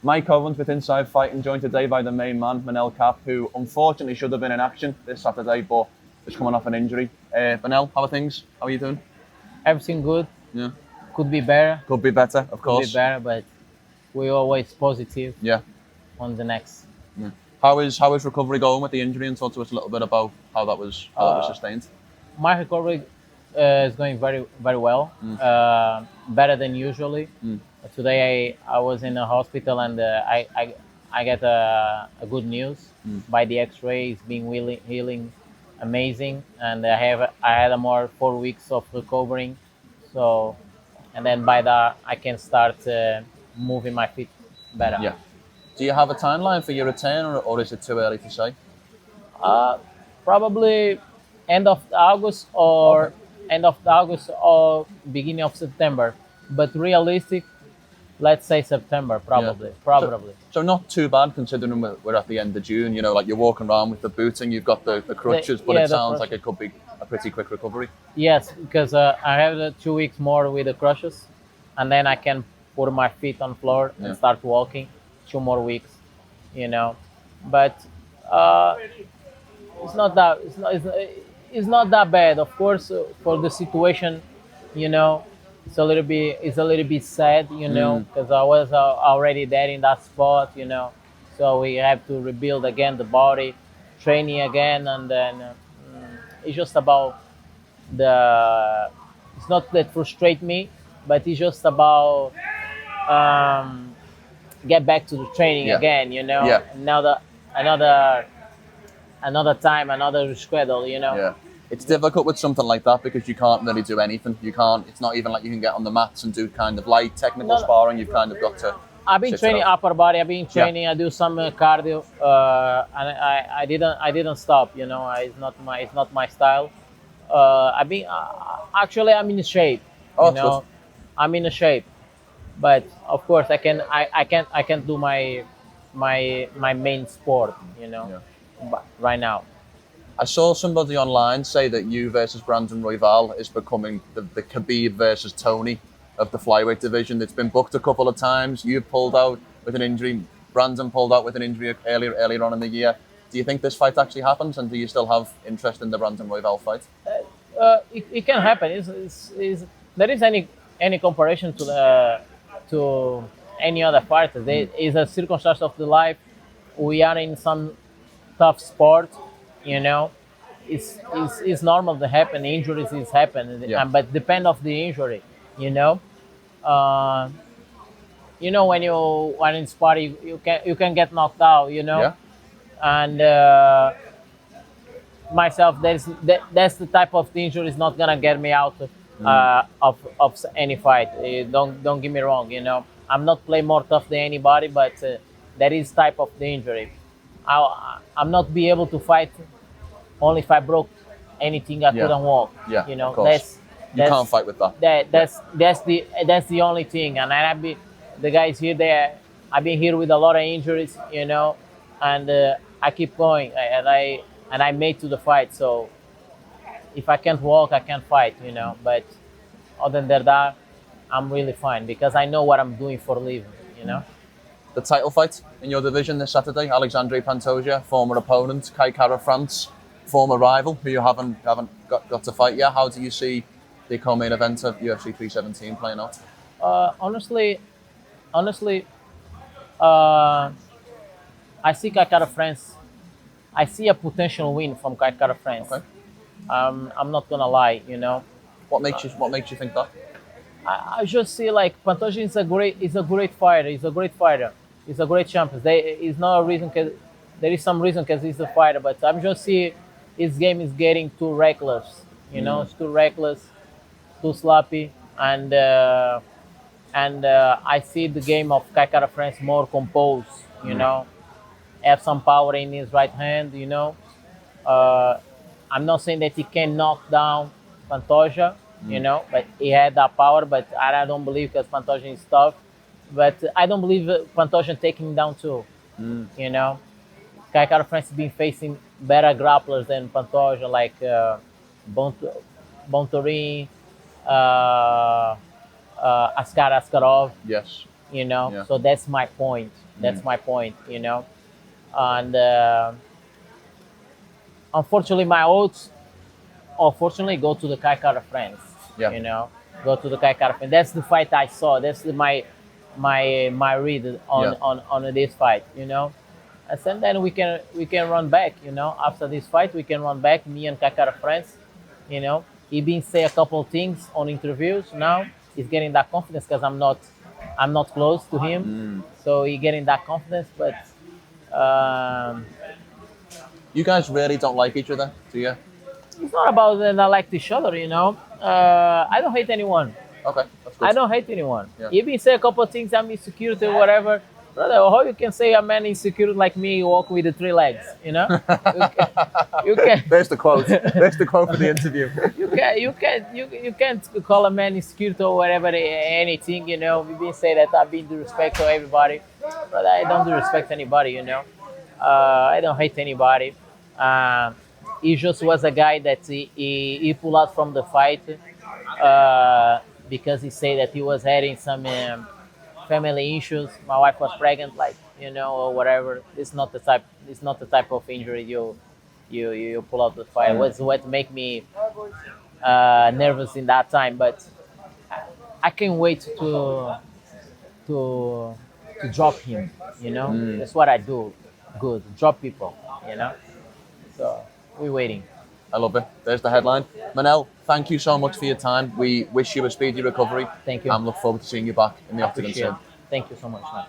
Mike Owens with Inside Fighting, joined today by the main man, Manel Kape, who unfortunately should have been in action this Saturday, but is coming off an injury. Manel, how are things? How are you doing? Everything good. Yeah. Could be better. Could be better, of Could course. be better, but we're always positive Yeah. on the next. Yeah. How is recovery going with the injury, and talk to us a little bit about how that was sustained? My recovery is going very, very well. Better than usually. Today I was in a hospital and I get a good news. By the X-ray, it's been healing amazing, and I had a more 4 weeks of recovering. So, and then by that I can start moving my feet better. Yeah. Do you have a timeline for your return, or is it too early to say? Probably end of August or beginning of September. But realistic, let's say September, probably. So not too bad considering we're at the end of June. You know, like you're walking around with the booting, you've got the crutches, but yeah, it sounds like it could be a pretty quick recovery. Yes, because I have 2 weeks more with the crutches, and then I can put my feet on floor and start walking. 2 more weeks, you know. But it's not that it's not that bad. Of course, for the situation, you know, it's a little bit sad, you know, because I was already there in that spot, you know. So we have to rebuild again the body, training again, and then it's just about the. It's not that frustrate me, but it's just about get back to the training again, you know. Another time, another schedule, you know. Yeah. It's difficult with something like that because you can't really do anything. You can't. It's not even like you can get on the mats and do kind of light technical sparring. You've kind of got to. I've been training upper body. I've been training. I do some cardio, and I didn't stop. You know, it's not my style. I've been actually I'm in shape. You know, I'm in a shape, but of course I can't do my main sport. You know, but right now. I saw somebody online say that you versus Brandon Royval is becoming the Khabib versus Tony of the flyweight division. It's been booked a couple of times. You pulled out with an injury. Brandon pulled out with an injury earlier on in the year. Do you think this fight actually happens, and do you still have interest in the Brandon Royval fight? It can happen. There is any comparison to any other fight. It's a circumstance of the life. We are in some tough sport. You know, it's normal to happen. Injuries is happen, but depend of the injury. You know, when in sport you can get knocked out. You know, and myself that's the type of injury is not gonna get me out of any fight. Don't get me wrong. You know, I'm not playing more tough than anybody, but that is type of the injury. I'm not be able to fight only if I broke anything I couldn't walk. Yeah, you know, you can't fight with that. That's the only thing. And the guys here there. I've been here with a lot of injuries, you know, and I keep going and I made to the fight. So if I can't walk, I can't fight, you know. But other than that, I'm really fine because I know what I'm doing for a living, you know. The title fight in your division this Saturday, Alexandre Pantoja, former opponent, KaraFrance, former rival who you haven't got to fight yet. How do you see the co-main event of UFC 317 playing out? Honestly, I see KaraFrance. I see a potential win from KaraFrance. Okay. I'm not gonna lie, you know. What makes you think that? I just see like Pantoja is a great fighter. He's a great fighter. He's a great champion. Is not a reason because there is some reason because he's a fighter. But I'm just see his game is getting too reckless. You know, it's too reckless, too sloppy, and I see the game of KaraFrance more composed. You know, have some power in his right hand. You know, I'm not saying that he can knock down Pantoja. You know, but he had that power, but I don't believe because Pantoja is tough. But I don't believe Pantoja taking him down too. You know, KaraFrance has been facing better grapplers than Pantoja, like Bontorin, Askarov. Yes. you know. Yeah. So that's my point. That's my point, you know. And unfortunately, my odds, unfortunately, go to the KaraFrance. Yeah. You know, go to the KaraFrance. That's the fight I saw. That's my read on Yeah. on this fight. You know, and then we can run back. You know, after this fight, we can run back. Me and KaraFrance. You know, he been say a couple things on interviews. Now he's getting that confidence because I'm not close to him, so he getting that confidence. But um, You guys really don't like each other, do you? it's not about not like each other. You know, I don't hate anyone. Okay, that's I good. don't hate anyone. Yeah. You been say a couple of things, I'm insecure or whatever. Brother, how you can say a man insecure like me walk with the three legs, you know? You can There's the quote. There's the quote for the interview. you can't call a man insecure or whatever anything, you know. We been say that I've been do respect to everybody. Brother, I don't do respect anybody, you know. I don't hate anybody. He just was a guy that he pulled out from the fight because he said that he was having some family issues. My wife was pregnant, like, you know, or whatever. It's not the type. It's not the type of injury you pull out the fight. Was what make me nervous in that time. But I can't wait to drop him. You know, that's what I do. Good, drop people. You know, so we're waiting. I love it. There's the headline. Manel, thank you so much for your time. We wish you a speedy recovery. Thank you. And look forward to seeing you back in the octagon Appreciate it. soon. Thank you so much, man.